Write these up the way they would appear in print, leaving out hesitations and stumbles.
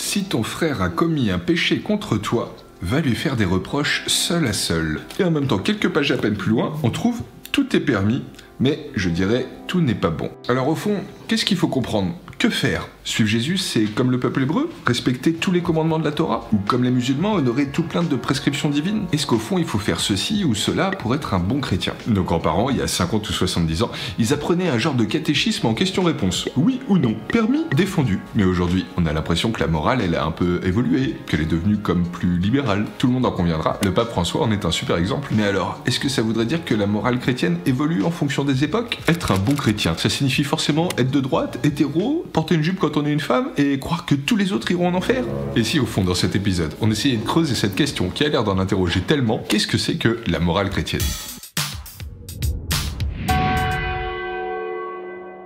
Si ton frère a commis un péché contre toi, va lui faire des reproches seul à seul. Et en même temps, quelques pages à peine plus loin, on trouve « tout est permis », mais je dirais « tout n'est pas bon ». Alors au fond, qu'est-ce qu'il faut comprendre ? Que faire ? Suivre Jésus, c'est comme le peuple hébreu, respecter tous les commandements de la Torah, ou comme les musulmans, honorer tout plein de prescriptions divines. Est-ce qu'au fond, il faut faire ceci ou cela pour être un bon chrétien ? Nos grands-parents, il y a 50 ou 70 ans, ils apprenaient un genre de catéchisme en question-réponse. Oui ou non, permis, défendu. Mais aujourd'hui, on a l'impression que la morale, elle a un peu évolué, qu'elle est devenue comme plus libérale. Tout le monde en conviendra, le pape François en est un super exemple. Mais alors, est-ce que ça voudrait dire que la morale chrétienne évolue en fonction des époques ? Être un bon chrétien, ça signifie forcément être de droite, hétéro, porter une jupe quand on est une femme et croire que tous les autres iront en enfer ? Et si au fond dans cet épisode on essayait de creuser cette question qui a l'air d'en interroger tellement, qu'est-ce que c'est que la morale chrétienne ?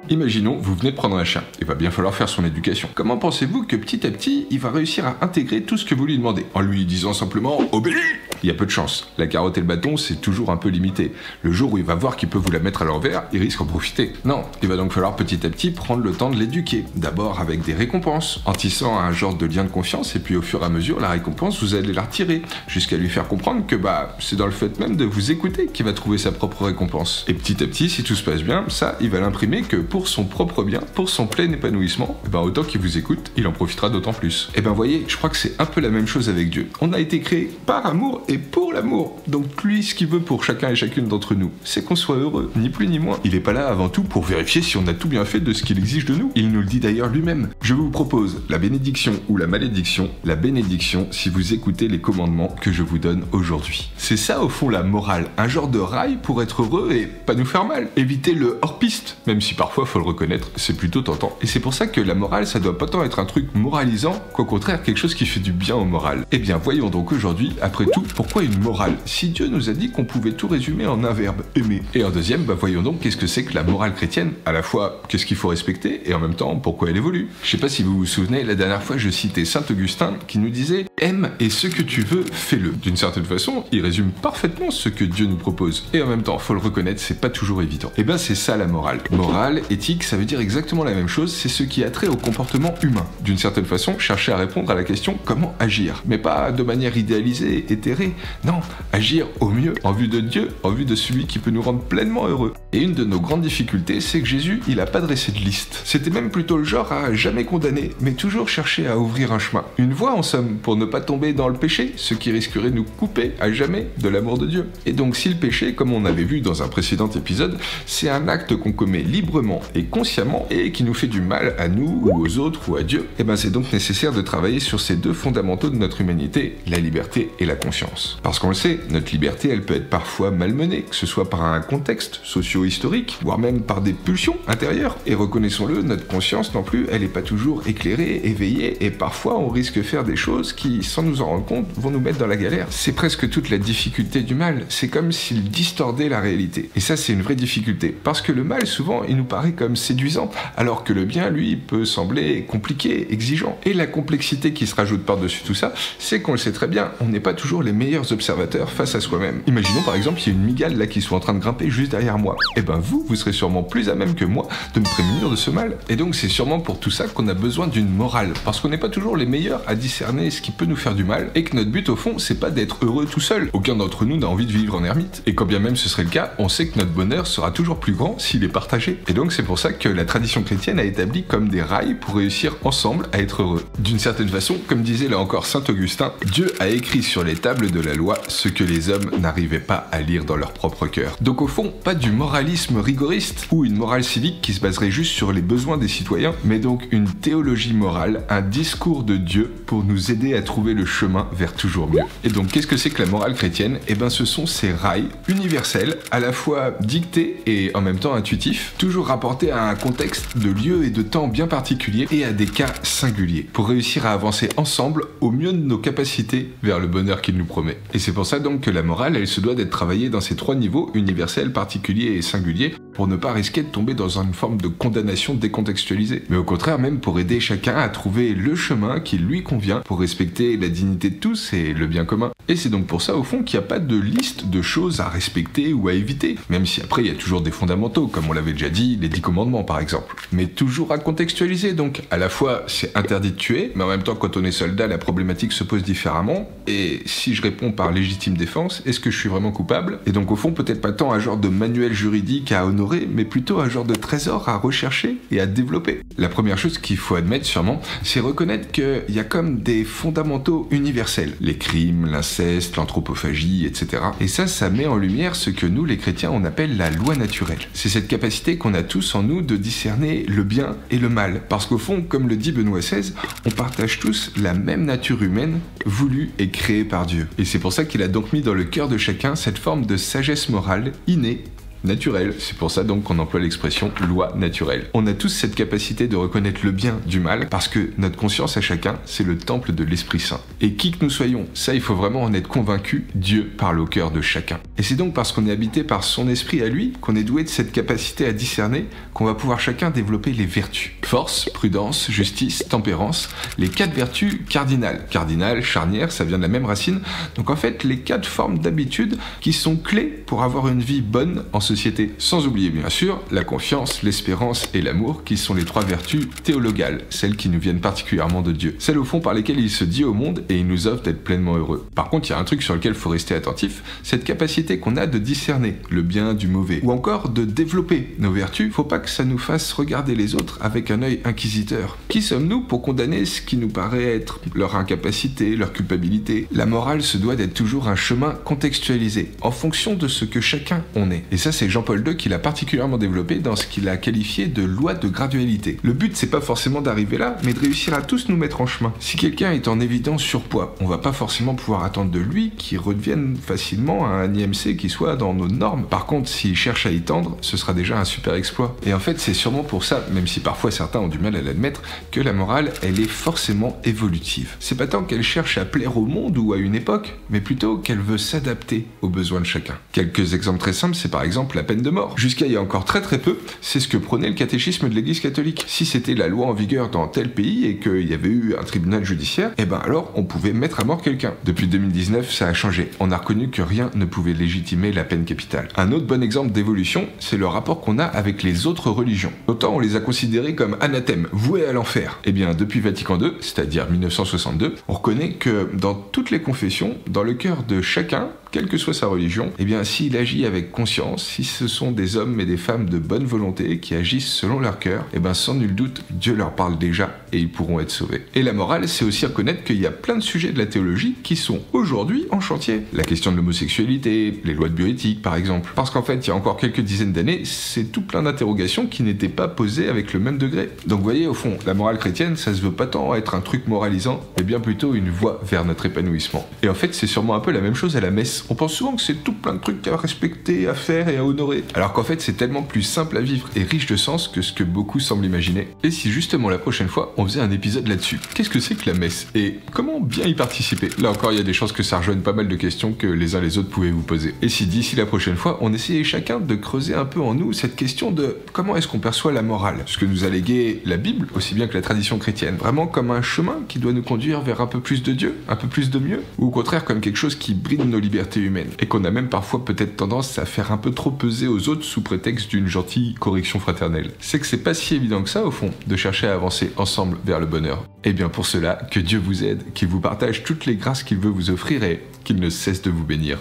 Imaginons, vous venez de prendre un chien, il va bien falloir faire son éducation. Comment pensez-vous que petit à petit, il va réussir à intégrer tout ce que vous lui demandez ? En lui disant simplement « obéis !» Il y a peu de chance. La carotte et le bâton, c'est toujours un peu limité. Le jour où il va voir qu'il peut vous la mettre à l'envers, il risque d'en profiter. Non, il va donc falloir petit à petit prendre le temps de l'éduquer. D'abord avec des récompenses, en tissant un genre de lien de confiance, et puis au fur et à mesure, la récompense, vous allez la retirer, jusqu'à lui faire comprendre que c'est dans le fait même de vous écouter qu'il va trouver sa propre récompense. Et petit à petit, si tout se passe bien, ça, il va l'imprimer que pour son propre bien, pour son plein épanouissement, autant qu'il vous écoute, il en profitera d'autant plus. Voyez, je crois que c'est un peu la même chose avec Dieu. On a été créé par amour et pour l'amour. Donc lui, ce qu'il veut pour chacun et chacune d'entre nous, c'est qu'on soit heureux, ni plus ni moins. Il est pas là avant tout pour vérifier si on a tout bien fait de ce qu'il exige de nous. Il nous le dit d'ailleurs lui-même. Je vous propose la bénédiction ou la malédiction. La bénédiction si vous écoutez les commandements que je vous donne aujourd'hui. C'est ça au fond la morale, un genre de rail pour être heureux et pas nous faire mal. Éviter le hors-piste, même si parfois faut le reconnaître, c'est plutôt tentant. Et c'est pour ça que la morale, ça doit pas tant être un truc moralisant qu'au contraire quelque chose qui fait du bien au moral. Voyons donc aujourd'hui, après tout, pourquoi une morale ? Si Dieu nous a dit qu'on pouvait tout résumer en un verbe, aimer. Et en deuxième, voyons donc qu'est-ce que c'est que la morale chrétienne ? À la fois, qu'est-ce qu'il faut respecter et en même temps, pourquoi elle évolue ? Je sais pas si vous vous souvenez, la dernière fois, je citais Saint Augustin qui nous disait « Aime et ce que tu veux, fais-le ». D'une certaine façon, il résume parfaitement ce que Dieu nous propose. Et en même temps, faut le reconnaître, c'est pas toujours évident. C'est ça la morale. Morale, éthique, ça veut dire exactement la même chose, c'est ce qui a trait au comportement humain. D'une certaine façon, chercher à répondre à la question comment agir. Mais pas de manière idéalisée, éthérée. Non, agir au mieux, en vue de Dieu, en vue de celui qui peut nous rendre pleinement heureux. Et une de nos grandes difficultés, c'est que Jésus, il a pas dressé de liste. C'était même plutôt le genre à jamais condamner, mais toujours chercher à ouvrir un chemin. Une voie en somme, pour ne pas tomber dans le péché, ce qui risquerait de nous couper à jamais de l'amour de Dieu. Et donc si le péché, comme on avait vu dans un précédent épisode, c'est un acte qu'on commet librement et consciemment et qui nous fait du mal à nous ou aux autres ou à Dieu, c'est donc nécessaire de travailler sur ces deux fondamentaux de notre humanité, la liberté et la conscience. Parce qu'on le sait, notre liberté, elle peut être parfois malmenée, que ce soit par un contexte socio-historique, voire même par des pulsions intérieures. Et reconnaissons-le, notre conscience non plus, elle n'est pas toujours éclairée, éveillée, et parfois on risque de faire des choses qui, sans nous en rendre compte, vont nous mettre dans la galère. C'est presque toute la difficulté du mal, c'est comme s'il distordait la réalité. Et ça, c'est une vraie difficulté, parce que le mal, souvent, il nous paraît comme séduisant, alors que le bien, lui, peut sembler compliqué, exigeant. Et la complexité qui se rajoute par-dessus tout ça, c'est qu'on le sait très bien, on n'est pas toujours les meilleurs observateurs face à soi-même. Imaginons par exemple, il y a une migale là qui soit en train de grimper juste derrière moi. Vous serez sûrement plus à même que moi de me prémunir de ce mal. Et donc c'est sûrement pour tout ça qu'on a besoin d'une morale, parce qu'on n'est pas toujours les meilleurs à discerner ce qui peut nous faire du mal, et que notre but au fond, c'est pas d'être heureux tout seul. Aucun d'entre nous n'a envie de vivre en ermite. Et quand bien même ce serait le cas, on sait que notre bonheur sera toujours plus grand s'il est partagé. Et donc c'est pour ça que la tradition chrétienne a établi comme des rails pour réussir ensemble à être heureux. D'une certaine façon, comme disait là encore Saint Augustin, Dieu a écrit sur les tables de la loi ce que les hommes n'arrivaient pas à lire dans leur propre cœur. Donc au fond, pas du moralisme rigoriste ou une morale civique qui se baserait juste sur les besoins des citoyens, mais donc une théologie morale, un discours de Dieu pour nous aider à trouver le chemin vers toujours mieux. Et donc qu'est-ce que c'est que la morale chrétienne ? Ce sont ces rails universels, à la fois dictés et en même temps intuitifs, toujours rapportés à un contexte de lieu et de temps bien particulier et à des cas singuliers, pour réussir à avancer ensemble au mieux de nos capacités vers le bonheur qu'il nous promet. Et c'est pour ça donc que la morale, elle se doit d'être travaillée dans ces trois niveaux, universel, particulier et singulier, pour ne pas risquer de tomber dans une forme de condamnation décontextualisée, mais au contraire même pour aider chacun à trouver le chemin qui lui convient pour respecter la dignité de tous et le bien commun. Et c'est donc pour ça au fond qu'il n'y a pas de liste de choses à respecter ou à éviter, même si après il y a toujours des fondamentaux, comme on l'avait déjà dit, les 10 commandements par exemple. Mais toujours à contextualiser, donc à la fois c'est interdit de tuer, mais en même temps quand on est soldat la problématique se pose différemment, et si je réponds par légitime défense, est-ce que je suis vraiment coupable? Et donc au fond peut-être pas tant un genre de manuel juridique à honorer, mais plutôt un genre de trésor à rechercher et à développer. La première chose qu'il faut admettre sûrement, c'est reconnaître qu'il y a comme des fondamentaux universels, les crimes, l'inceste, l'anthropophagie, etc. Et ça met en lumière ce que nous les chrétiens on appelle la loi naturelle. C'est cette capacité qu'on a tous en nous de discerner le bien et le mal, parce qu'au fond, comme le dit Benoît XVI, on partage tous la même nature humaine, voulue et créée par Dieu. Et c'est pour ça qu'il a donc mis dans le cœur de chacun cette forme de sagesse morale innée, naturelle. C'est pour ça donc qu'on emploie l'expression loi naturelle. On a tous cette capacité de reconnaître le bien du mal parce que notre conscience à chacun, c'est le temple de l'Esprit Saint. Et qui que nous soyons, ça il faut vraiment en être convaincu, Dieu parle au cœur de chacun. Et c'est donc parce qu'on est habité par son esprit à lui qu'on est doué de cette capacité à discerner qu'on va pouvoir chacun développer les vertus. Force, prudence, justice, tempérance, les 4 vertus cardinales. Cardinal, charnière, ça vient de la même racine. Donc en fait, les 4 formes d'habitude qui sont clés pour avoir une vie bonne en société. Sans oublier bien sûr la confiance, l'espérance et l'amour qui sont les 3 vertus théologales, celles qui nous viennent particulièrement de Dieu. Celles au fond par lesquelles il se dit au monde et il nous offre d'être pleinement heureux. Par contre, il y a un truc sur lequel il faut rester attentif, cette capacité qu'on a de discerner le bien du mauvais ou encore de développer nos vertus, faut pas que ça nous fasse regarder les autres avec un œil inquisiteur. Qui sommes-nous pour condamner ce qui nous paraît être leur incapacité, leur culpabilité? La morale se doit d'être toujours un chemin contextualisé en fonction de ce que chacun on est. Et ça c'est Jean-Paul II qui l'a particulièrement développé dans ce qu'il a qualifié de loi de gradualité. Le but c'est pas forcément d'arriver là, mais de réussir à tous nous mettre en chemin. Si quelqu'un est en évident surpoids, on va pas forcément pouvoir attendre de lui qu'il redevienne facilement un IMC qui soit dans nos normes. Par contre, s'il cherche à y tendre, ce sera déjà un super exploit. Et en fait, c'est sûrement pour ça, même si parfois certains ont du mal à l'admettre, que la morale, elle est forcément évolutive. C'est pas tant qu'elle cherche à plaire au monde ou à une époque, mais plutôt qu'elle veut s'adapter aux besoins de chacun. Quelques exemples très simples, c'est par exemple la peine de mort. Jusqu'à il y a encore très peu, c'est ce que prônait le catéchisme de l'Église catholique. Si c'était la loi en vigueur dans tel pays et qu'il y avait eu un tribunal judiciaire, eh ben alors on pouvait mettre à mort quelqu'un. Depuis 2019, ça a changé. On a reconnu que rien ne pouvait légitimer la peine capitale. Un autre bon exemple d'évolution, c'est le rapport qu'on a avec les autres religions. Autant on les a considérés comme anathèmes, voués à l'enfer. Eh bien, depuis Vatican II, c'est-à-dire 1962, on reconnaît que dans toutes les confessions, dans le cœur de chacun, quelle que soit sa religion, eh bien s'il agit avec conscience, si ce sont des hommes et des femmes de bonne volonté qui agissent selon leur cœur, eh bien sans nul doute, Dieu leur parle déjà et ils pourront être sauvés. Et la morale, c'est aussi reconnaître qu'il y a plein de sujets de la théologie qui sont aujourd'hui en chantier. La question de l'homosexualité, les lois de bioéthique par exemple. Parce qu'en fait, il y a encore quelques dizaines d'années, c'est tout plein d'interrogations qui n'étaient pas posées avec le même degré. Donc vous voyez, au fond, la morale chrétienne, ça se veut pas tant être un truc moralisant, mais bien plutôt une voie vers notre épanouissement. Et en fait, c'est sûrement un peu la même chose à la messe. On pense souvent que c'est tout plein de trucs à respecter, à faire et à honorer. Alors qu'en fait, c'est tellement plus simple à vivre et riche de sens que ce que beaucoup semblent imaginer. Et si justement la prochaine fois, on faisait un épisode là-dessus. Qu'est-ce que c'est que la messe? Et comment bien y participer? Là encore, il y a des chances que ça rejoigne pas mal de questions que les uns les autres pouvaient vous poser. Et si d'ici la prochaine fois, on essayait chacun de creuser un peu en nous cette question de comment est-ce qu'on perçoit la morale? Ce que nous a légué la Bible, aussi bien que la tradition chrétienne. Vraiment comme un chemin qui doit nous conduire vers un peu plus de Dieu, un peu plus de mieux? Ou au contraire comme quelque chose qui bride nos libertés humaines? Et qu'on a même parfois peut-être tendance à faire un peu trop peser aux autres sous prétexte d'une gentille correction fraternelle. C'est que c'est pas si évident que ça au fond, de chercher à avancer ensemble vers le bonheur. Et bien pour cela, que Dieu vous aide, qu'il vous partage toutes les grâces qu'il veut vous offrir et qu'il ne cesse de vous bénir.